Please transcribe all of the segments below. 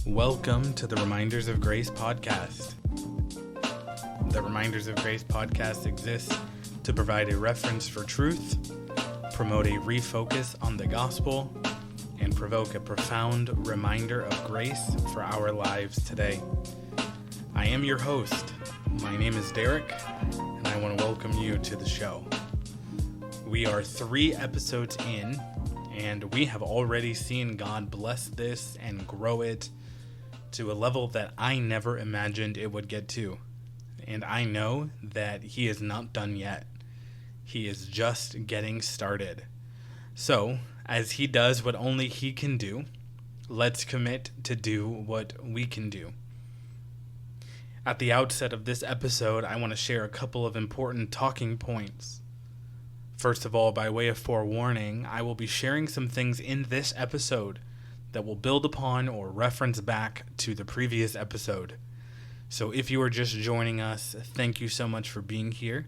Welcome to the Reminders of Grace podcast. The Reminders of Grace podcast exists to provide a reference for truth, promote a refocus on the gospel, and provoke a profound reminder of grace for our lives today. I am your host. My name is Derek, and I want to welcome you to the show. We are 3 episodes in, and we have already seen God bless this and grow it to a level that I never imagined it would get to. And I know that He is not done yet. He is just getting started. So, as He does what only He can do, let's commit to do what we can do. At the outset of this episode, I want to share a couple of important talking points. First of all, by way of forewarning, I will be sharing some things in this episode that will build upon or reference back to the previous episode. So if you are just joining us, thank you so much for being here.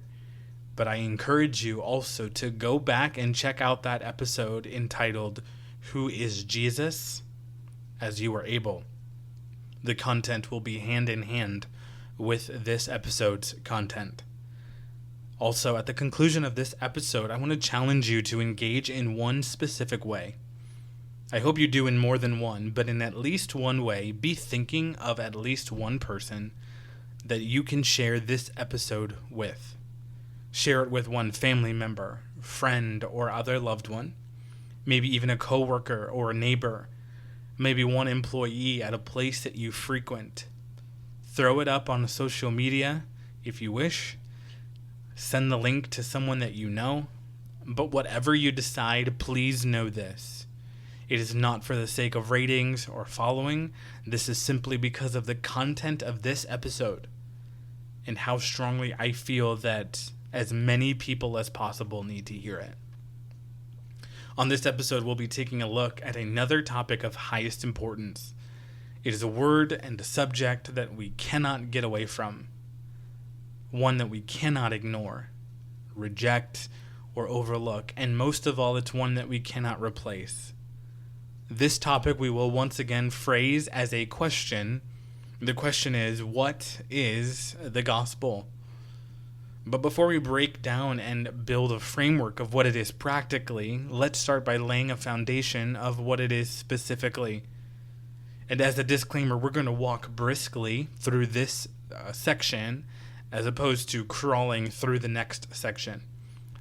But I encourage you also to go back and check out that episode entitled, Who is Jesus? As you are able. The content will be hand in hand with this episode's content. Also, at the conclusion of this episode, I want to challenge you to engage in one specific way. I hope you do in more than one, but in at least one way, be thinking of at least one person that you can share this episode with. Share it with one family member, friend, or other loved one. Maybe even a coworker or a neighbor. Maybe one employee at a place that you frequent. Throw it up on social media if you wish. Send the link to someone that you know. But whatever you decide, please know this. It is not for the sake of ratings or following. This is simply because of the content of this episode and how strongly I feel that as many people as possible need to hear it. On this episode, we'll be taking a look at another topic of highest importance. It is a word and a subject that we cannot get away from, one that we cannot ignore, reject, or overlook, and most of all, it's one that we cannot replace. This topic we will once again phrase as a question. The question is, what is the gospel? But before we break down and build a framework of what it is practically, let's start by laying a foundation of what it is specifically. And as a disclaimer, we're going to walk briskly through this section as opposed to crawling through the next section.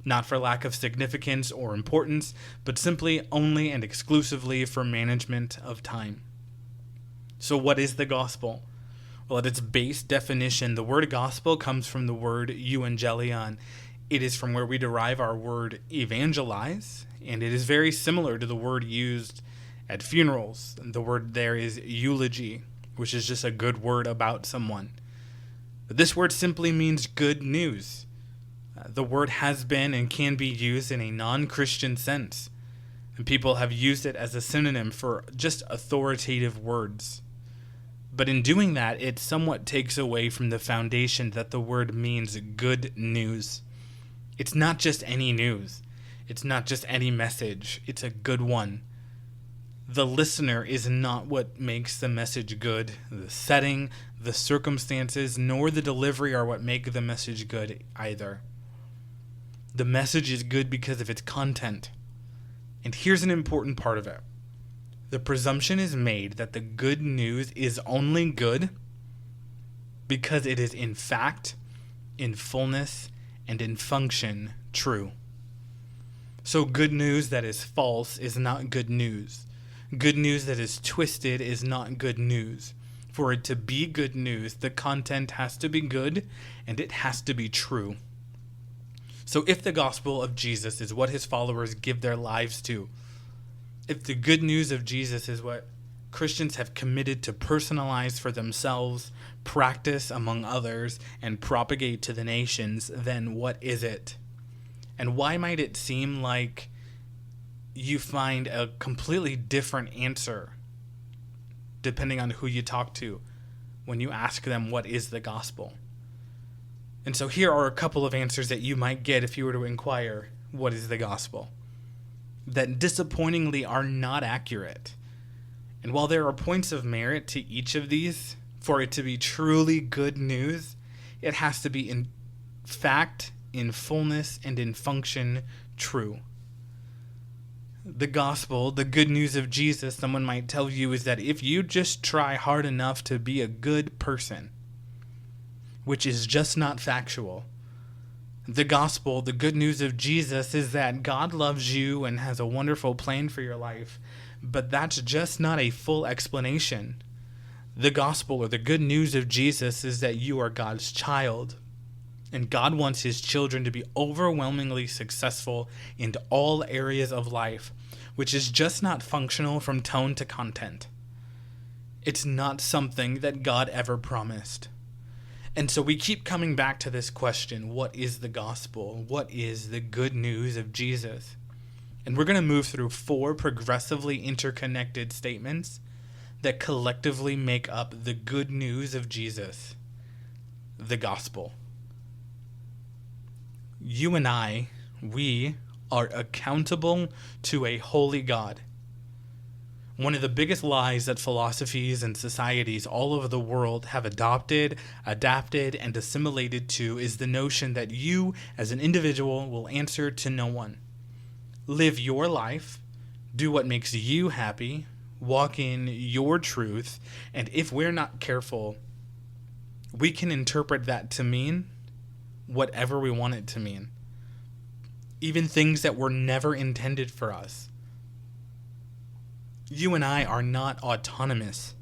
Not for lack of significance or importance, but simply only and exclusively for management of time. So what is the gospel? Well, at its base definition, the word gospel comes from the word euangelion. It is from where we derive our word evangelize, and it is very similar to the word used at funerals. The word there is eulogy, which is just a good word about someone. But this word simply means good news. The word has been and can be used in a non-Christian sense, and people have used it as a synonym for just authoritative words. But in doing that, it somewhat takes away from the foundation that the word means good news. It's not just any news. It's not just any message. It's a good one. The listener is not what makes the message good. The setting, the circumstances, nor the delivery are what make the message good either. The message is good because of its content. And here's an important part of it. The presumption is made that the good news is only good because it is in fact, in fullness, and in function true. So good news that is false is not good news. Good news that is twisted is not good news. For it to be good news, the content has to be good and it has to be true. So if the gospel of Jesus is what his followers give their lives to, if the good news of Jesus is what Christians have committed to personalize for themselves, practice among others, and propagate to the nations, then what is it? And why might it seem like you find a completely different answer depending on who you talk to when you ask them what is the gospel? And so here are a couple of answers that you might get if you were to inquire, what is the gospel? That disappointingly are not accurate. And while there are points of merit to each of these, for it to be truly good news, it has to be in fact, in fullness, and in function true. The gospel, the good news of Jesus, someone might tell you, is that if you just try hard enough to be a good person, which is just not factual, the gospel, the good news of Jesus, is that God loves you and has a wonderful plan for your life, but that's just not a full explanation. The gospel, or the good news of Jesus, is that you are God's child, and God wants his children to be overwhelmingly successful in all areas of life, which is just not functional from tone to content. It's not something that God ever promised. And so we keep coming back to this question: what is the gospel? What is the good news of Jesus? And we're going to move through 4 progressively interconnected statements that collectively make up the good news of Jesus, the gospel. You and I, we are accountable to a holy God. One of the biggest lies that philosophies and societies all over the world have adopted, adapted, and assimilated to is the notion that you, as an individual, will answer to no one. Live your life, do what makes you happy, walk in your truth, and if we're not careful, we can interpret that to mean whatever we want it to mean. Even things that were never intended for us. You and I are not autonomous,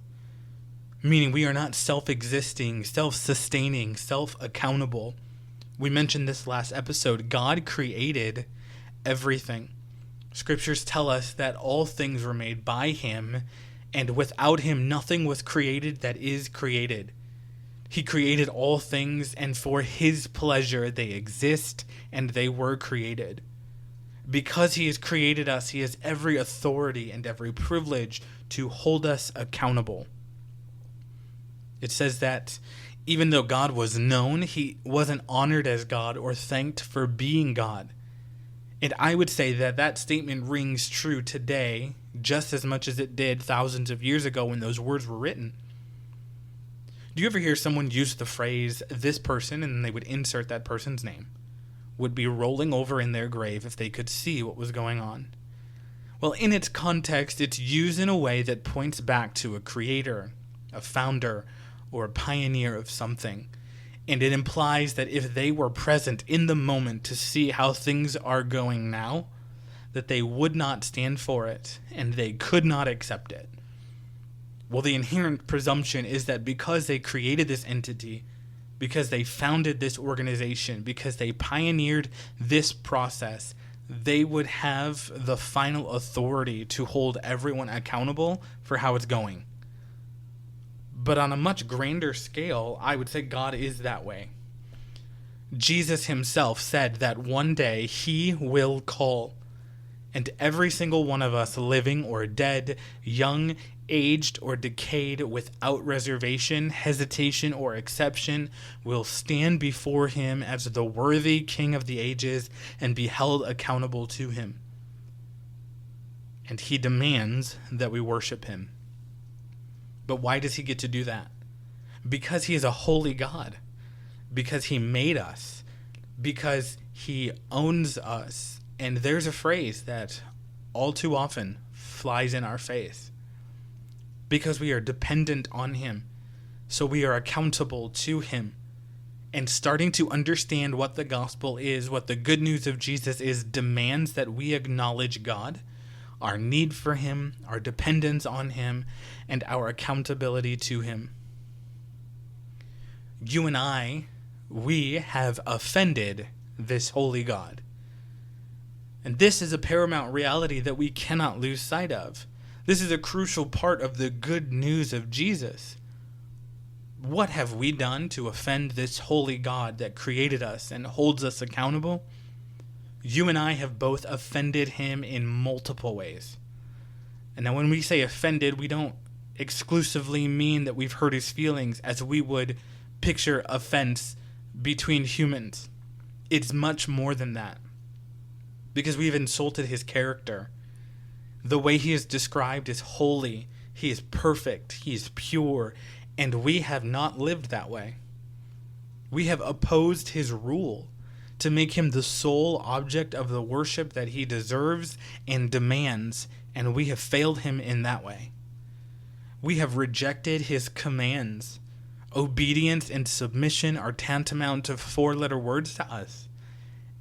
meaning we are not self-existing, self-sustaining, self-accountable. We mentioned this last episode. God created everything. Scriptures tell us that all things were made by him, and without him nothing was created that is created. He created all things, and for his pleasure they exist, and they were created. Because he has created us, he has every authority and every privilege to hold us accountable. It says that even though God was known, he wasn't honored as God or thanked for being God. And I would say that that statement rings true today just as much as it did thousands of years ago when those words were written. Do you ever hear someone use the phrase, this person, and then they would insert that person's name, would be rolling over in their grave if they could see what was going on? Well, in its context, it's used in a way that points back to a creator, a founder, or a pioneer of something. And it implies that if they were present in the moment to see how things are going now, that they would not stand for it, and they could not accept it. Well, the inherent presumption is that because they created this entity, because they founded this organization, because they pioneered this process, they would have the final authority to hold everyone accountable for how it's going. But on a much grander scale, I would say God is that way. Jesus himself said that one day he will call, and every single one of us, living or dead, young, aged, or decayed, without reservation, hesitation, or exception, will stand before him as the worthy King of the ages and be held accountable to him. And he demands that we worship him. But why does he get to do that? Because he is a holy God. Because he made us. Because he owns us. And there's a phrase that all too often flies in our face. Because we are dependent on him. So we are accountable to him. And starting to understand what the gospel is, what the good news of Jesus is, demands that we acknowledge God, our need for him, our dependence on him, and our accountability to him. You and I, we have offended this holy God. And this is a paramount reality that we cannot lose sight of. This is a crucial part of the good news of Jesus. What have we done to offend this holy God that created us and holds us accountable? You and I have both offended him in multiple ways. And now when we say offended, we don't exclusively mean that we've hurt his feelings as we would picture offense between humans. It's much more than that. Because we've insulted his character. The way he is described is holy. He is perfect. He is pure. And we have not lived that way. We have opposed his rule to make him the sole object of the worship that he deserves and demands, and we have failed him in that way. We have rejected his commands. Obedience and submission are tantamount to 4-letter words to us,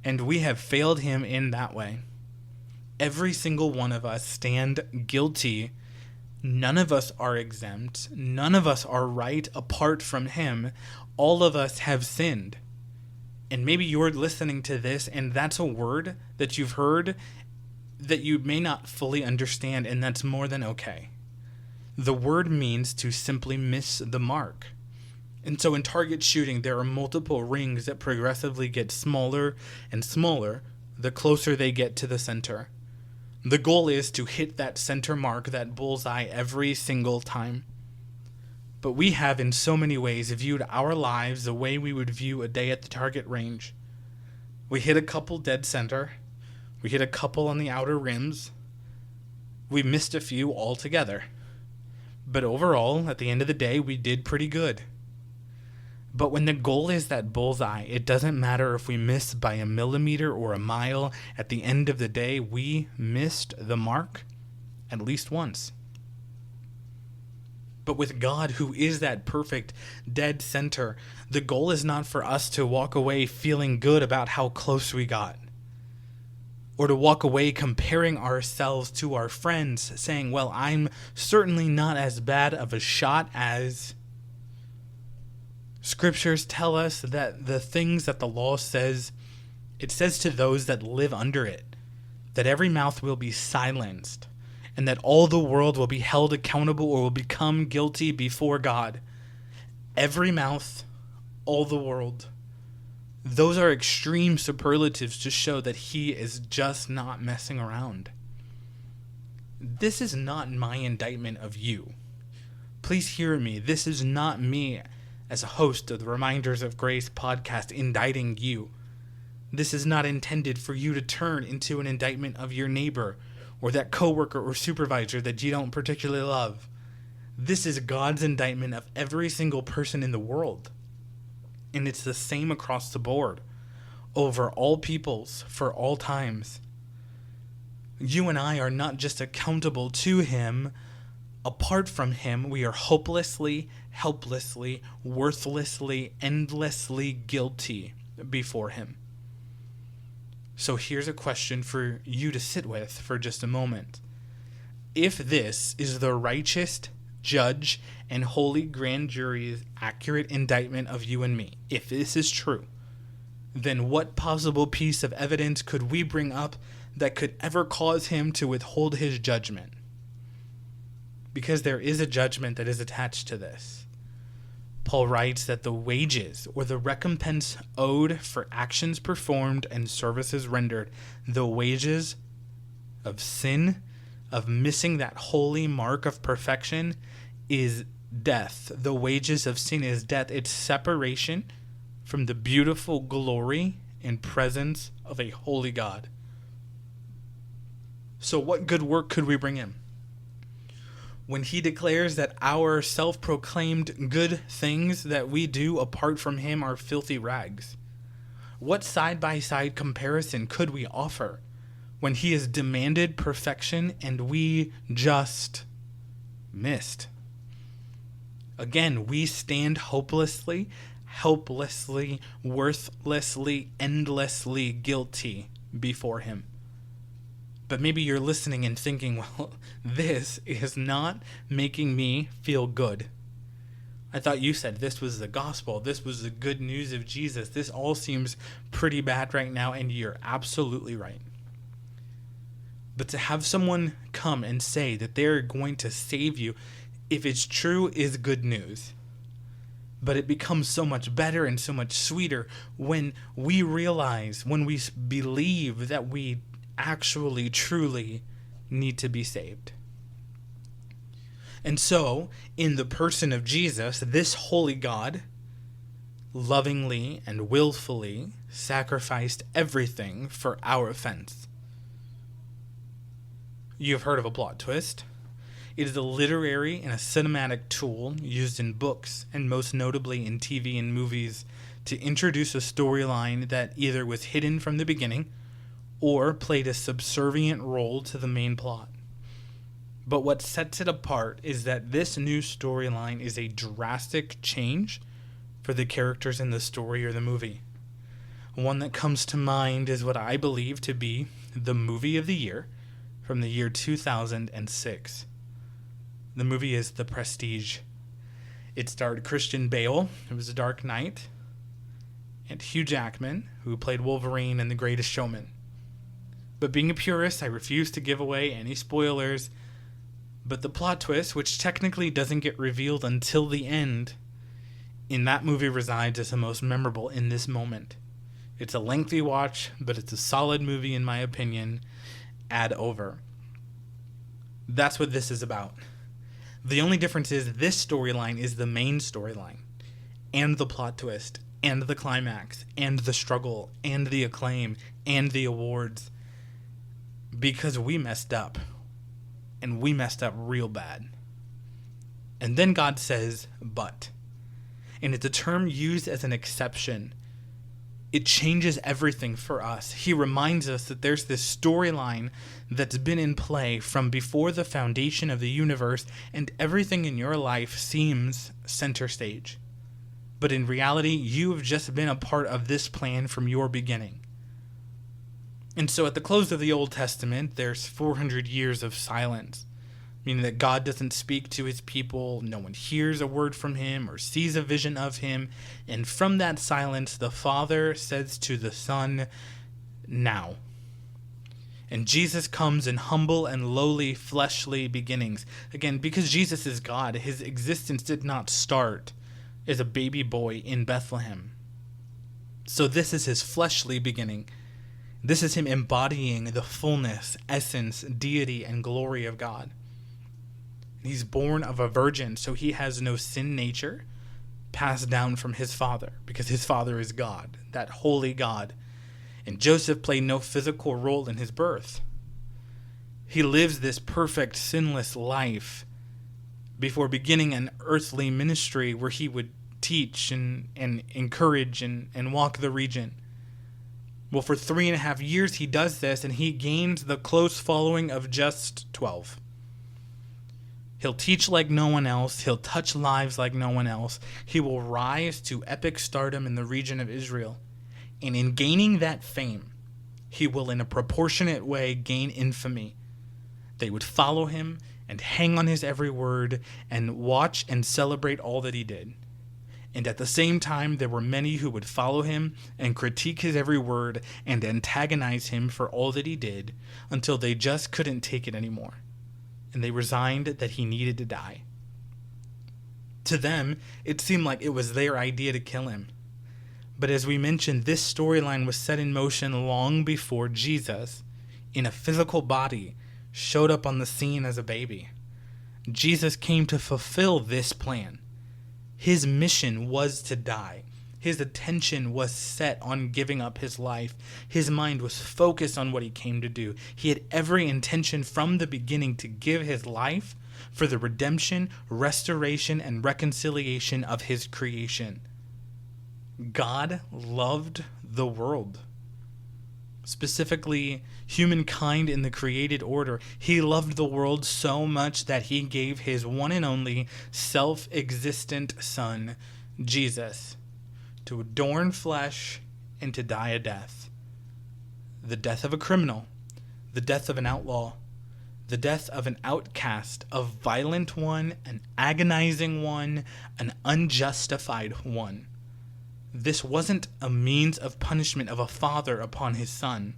and we have failed him in that way. Every single one of us stand guilty. None of us are exempt. None of us are right apart from him. All of us have sinned. And maybe you're listening to this and that's a word that you've heard that you may not fully understand, and that's more than okay. The word means to simply miss the mark. And so in target shooting, there are multiple rings that progressively get smaller and smaller the closer they get to the center. The goal is to hit that center mark, that bullseye, every single time. But we have in so many ways viewed our lives the way we would view a day at the target range. We hit a couple dead center. We hit a couple on the outer rims. We missed a few altogether. But overall, at the end of the day, we did pretty good. But when the goal is that bullseye, it doesn't matter if we miss by a millimeter or a mile. At the end of the day, we missed the mark at least once. But with God, who is that perfect dead center, the goal is not for us to walk away feeling good about how close we got, or to walk away comparing ourselves to our friends, saying, well, I'm certainly not as bad of a shot as... Scriptures tell us that the things that the law says, it says to those that live under it, that every mouth will be silenced, and that all the world will be held accountable or will become guilty before God. Every mouth, all the world. Those are extreme superlatives to show that he is just not messing around. This is not my indictment of you. Please hear me. This is not me as a host of the Reminders of Grace podcast indicting you. This is not intended for you to turn into an indictment of your neighbor or that coworker or supervisor that you don't particularly love. This is God's indictment of every single person in the world. And it's the same across the board, over all peoples, for all times. You and I are not just accountable to him. Apart from him, we are hopelessly, helplessly, worthlessly, endlessly guilty before him. So here's a question for you to sit with for just a moment. If this is the righteous judge and holy grand jury's accurate indictment of you and me, if this is true, then what possible piece of evidence could we bring up that could ever cause him to withhold his judgment? Because there is a judgment that is attached to this. Paul writes that the wages or the recompense owed for actions performed and services rendered, the wages of sin, of missing that holy mark of perfection, is death. The wages of sin is death. It's separation from the beautiful glory and presence of a holy God. So what good work could we bring him? When he declares that our self-proclaimed good things that we do apart from him are filthy rags, what side-by-side comparison could we offer when he has demanded perfection and we just missed? Again, we stand hopelessly, helplessly, worthlessly, endlessly guilty before him. But maybe you're listening and thinking, well, this is not making me feel good. I thought you said this was the gospel. This was the good news of Jesus. This all seems pretty bad right now, and you're absolutely right. But to have someone come and say that they're going to save you, if it's true, is good news. But it becomes so much better and so much sweeter when we realize, when we believe that we actually, truly need to be saved. And so, in the person of Jesus, this holy God lovingly and willfully sacrificed everything for our offense. You've heard of a plot twist. It is a literary and a cinematic tool used in books and most notably in TV and movies to introduce a storyline that either was hidden from the beginning or played a subservient role to the main plot. But what sets it apart is that this new storyline is a drastic change for the characters in the story or the movie. One that comes to mind is what I believe to be the movie of the year from the year 2006. The movie is The Prestige. It starred Christian Bale, it was a Dark Knight, and Hugh Jackman, who played Wolverine in The Greatest Showman. But being a purist, I refuse to give away any spoilers, but the plot twist, which technically doesn't get revealed until the end, in that movie resides as the most memorable in this moment. It's a lengthy watch, but it's a solid movie in my opinion. Add over. That's what this is about. The only difference is this storyline is the main storyline, and the plot twist, and the climax, and the struggle, and the acclaim, and the awards. Because we messed up. And we messed up real bad. And then God says, but. And it's a term used as an exception. It changes everything for us. He reminds us that there's this storyline that's been in play from before the foundation of the universe, and everything in your life seems center stage. But in reality, you have just been a part of this plan from your beginning. And so at the close of the Old Testament, there's 400 years of silence, meaning that God doesn't speak to his people, no one hears a word from him or sees a vision of him, and from that silence, the Father says to the Son, now. And Jesus comes in humble and lowly fleshly beginnings. Again, because Jesus is God, his existence did not start as a baby boy in Bethlehem. So this is his fleshly beginning. This is him embodying the fullness, essence, deity, and glory of God. He's born of a virgin, so he has no sin nature passed down from his father, because his father is God, that holy God. And Joseph played no physical role in his birth. He lives this perfect, sinless life before beginning an earthly ministry where he would teach and encourage and walk the region. Well, for 3.5 years he does this, and he gains the close following of just 12. He'll teach like no one else. He'll touch lives like no one else. He will rise to epic stardom in the region of Israel. And in gaining that fame, he will in a proportionate way gain infamy. They would follow him and hang on his every word and watch and celebrate all that he did. And at the same time, there were many who would follow him and critique his every word and antagonize him for all that he did until they just couldn't take it anymore. And they resigned that he needed to die. To them, it seemed like it was their idea to kill him. But as we mentioned, this storyline was set in motion long before Jesus, in a physical body, showed up on the scene as a baby. Jesus came to fulfill this plan. His mission was to die. His attention was set on giving up his life. His mind was focused on what he came to do. He had every intention from the beginning to give his life for the redemption, restoration, and reconciliation of his creation. God loved the world. Specifically, humankind in the created order. He loved the world so much that he gave his one and only self-existent Son, Jesus, to adorn flesh and to die a death. The death of a criminal, the death of an outlaw, the death of an outcast, a violent one, an agonizing one, an unjustified one. This wasn't a means of punishment of a father upon his son.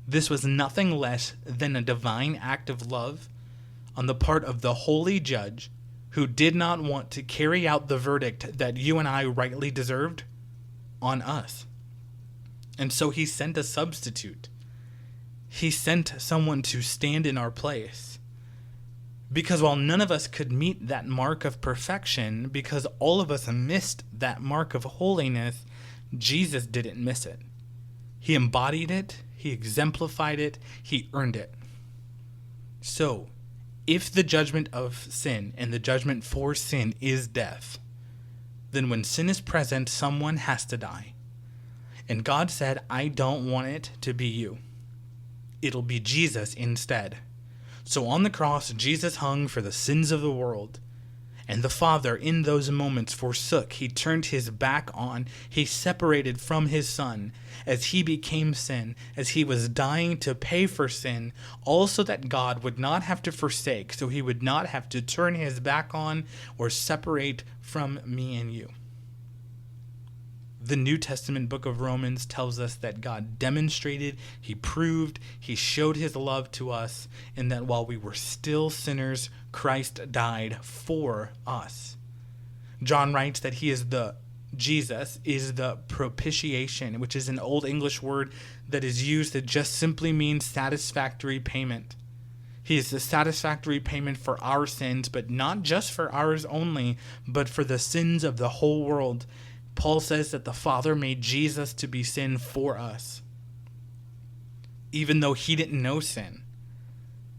This was nothing less than a divine act of love on the part of the holy judge who did not want to carry out the verdict that you and I rightly deserved on us. And so he sent a substitute. He sent someone to stand in our place. Because while none of us could meet that mark of perfection, because all of us missed that mark of holiness, Jesus didn't miss it. He embodied it, he exemplified it, he earned it. So, If the judgment of sin and the judgment for sin is death, then when sin is present, someone has to die. And God said, I don't want it to be you. It'll be Jesus instead. So on the cross, Jesus hung for the sins of the world. And the Father, in those moments, forsook. He turned his back on. He separated from his Son as he became sin, as he was dying to pay for sin, all so that God would not have to forsake, so he would not have to turn his back on or separate from me and you. The New Testament book of Romans tells us that God demonstrated, he proved, he showed his love to us, and that while we were still sinners, Christ died for us. John writes that Jesus is the propitiation, which is an Old English word that is used that just simply means satisfactory payment. He is the satisfactory payment for our sins, but not just for ours only, but for the sins of the whole world. Paul says that the Father made Jesus to be sin for us. Even though he didn't know sin.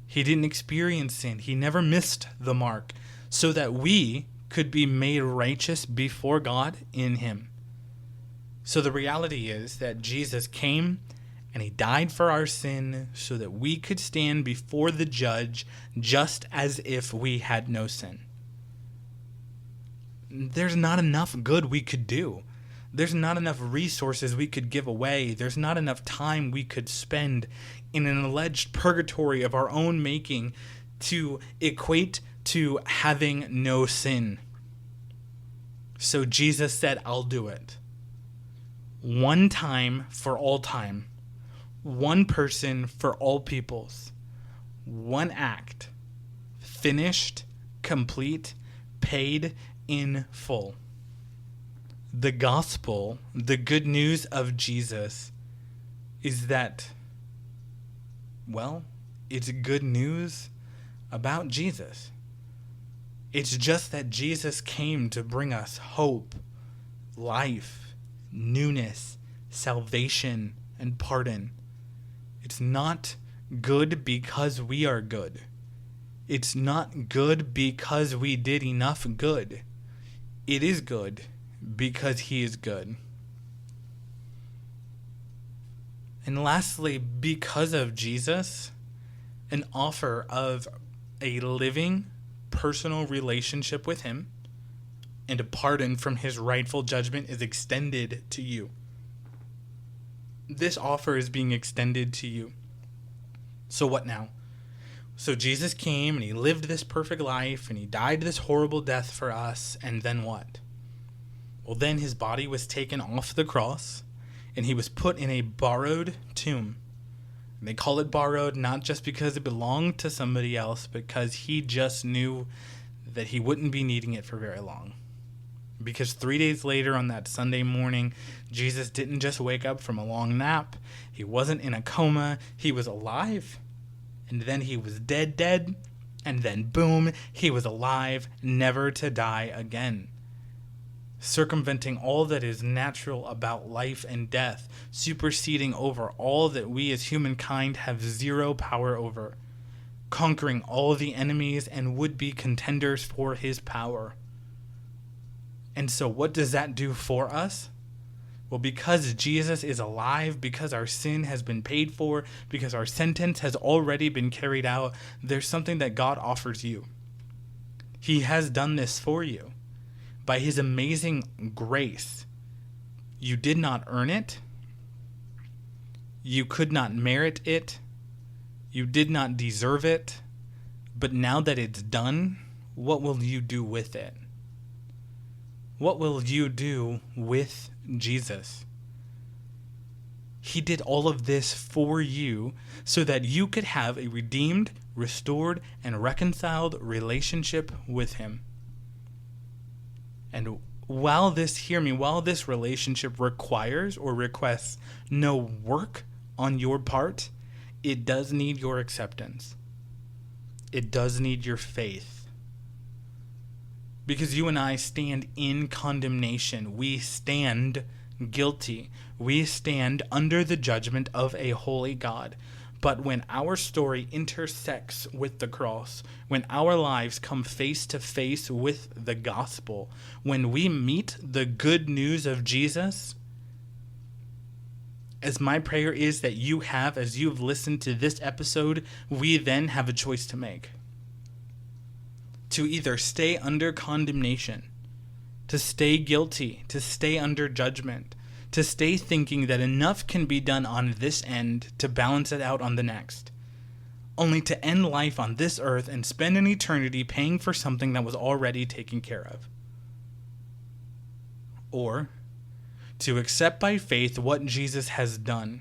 He didn't experience sin. He never missed the mark, so that we could be made righteous before God in him. So the reality is that Jesus came and he died for our sin so that we could stand before the judge just as if we had no sin. There's not enough good we could do. There's not enough resources we could give away. There's not enough time we could spend in an alleged purgatory of our own making to equate to having no sin. So Jesus said, I'll do it. One time for all time. One person for all peoples. One act. Finished, complete, paid in full. The gospel, the good news of Jesus, is that, well, it's good news about Jesus. It's just that Jesus came to bring us hope, life, newness, salvation, and pardon. It's not good because we are good. It's not good because we did enough good. It is good because he is good. And lastly, because of Jesus, an offer of a living, personal relationship with him and a pardon from his rightful judgment is extended to you. This offer is being extended to you. So what now? So Jesus came and he lived this perfect life and he died this horrible death for us, and then what? Well, then his body was taken off the cross and he was put in a borrowed tomb. And they call it borrowed not just because it belonged to somebody else, because he just knew that he wouldn't be needing it for very long. Because 3 days later on that Sunday morning, Jesus didn't just wake up from a long nap. He wasn't in a coma. He was alive. And then he was dead. And then boom, he was alive, never to die again. Circumventing all that is natural about life and death, superseding over all that we as humankind have zero power over, conquering all the enemies and would-be contenders for his power. And so what does that do for us? Well, because Jesus is alive, because our sin has been paid for, because our sentence has already been carried out, there's something that God offers you. He has done this for you. By his amazing grace, you did not earn it. You could not merit it. You did not deserve it. But now that it's done, what will you do with it? What will you do with Jesus? He did all of this for you so that you could have a redeemed, restored, and reconciled relationship with him. And while this relationship requires or requests no work on your part, it does need your acceptance. It does need your faith. Because you and I stand in condemnation. We stand guilty. We stand under the judgment of a holy God. But when our story intersects with the cross, when our lives come face to face with the gospel, when we meet the good news of Jesus, as my prayer is that you have, as you've listened to this episode, we then have a choice to make. To either stay under condemnation, to stay guilty, to stay under judgment, to stay thinking that enough can be done on this end to balance it out on the next, only to end life on this earth and spend an eternity paying for something that was already taken care of. Or to accept by faith what Jesus has done,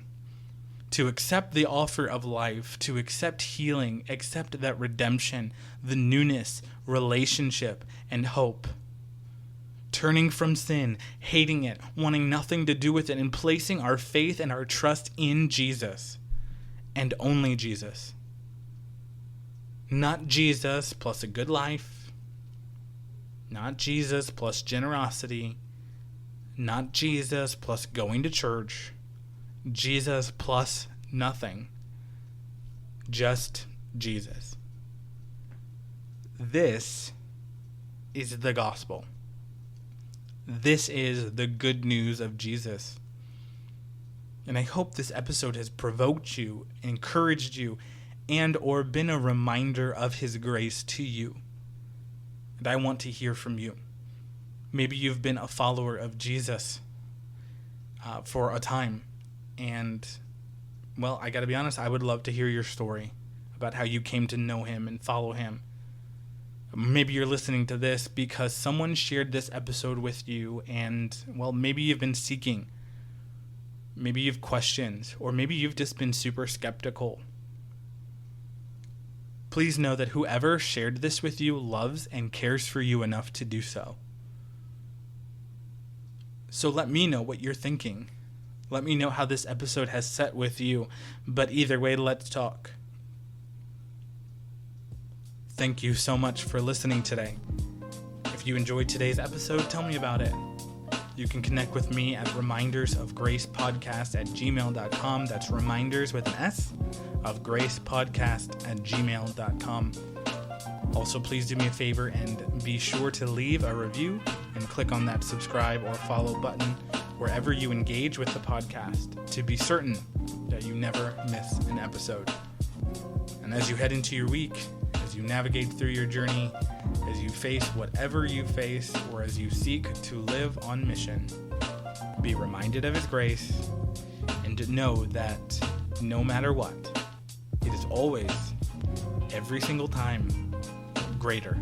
to accept the offer of life, to accept healing, accept that redemption, the newness, relationship, and hope. Turning from sin, hating it, wanting nothing to do with it, and placing our faith and our trust in Jesus, and only Jesus. Not Jesus plus a good life, not Jesus plus generosity, not Jesus plus going to church, Jesus plus nothing, just Jesus. This is the gospel. This is the good news of Jesus. And I hope this episode has provoked you, encouraged you, and or been a reminder of his grace to you. And I want to hear from you. Maybe you've been a follower of Jesus for a time. And, well, I got to be honest, I would love to hear your story about how you came to know him and follow him. Maybe you're listening to this because someone shared this episode with you and, well, maybe you've been seeking. Maybe you've questioned, or maybe you've just been super skeptical. Please know that whoever shared this with you loves and cares for you enough to do so. So let me know what you're thinking. Let me know how this episode has set with you. But either way, let's talk. Thank you so much for listening today. If you enjoyed today's episode, tell me about it. You can connect with me at remindersofgracepodcast@gmail.com. That's reminders with an S of gracepodcast@gmail.com. Also, please do me a favor and be sure to leave a review and click on that subscribe or follow button wherever you engage with the podcast to be certain that you never miss an episode. And as you head into your week, as you navigate through your journey, as you face whatever you face, or as you seek to live on mission, be reminded of his grace and to know that no matter what, it is always, every single time, greater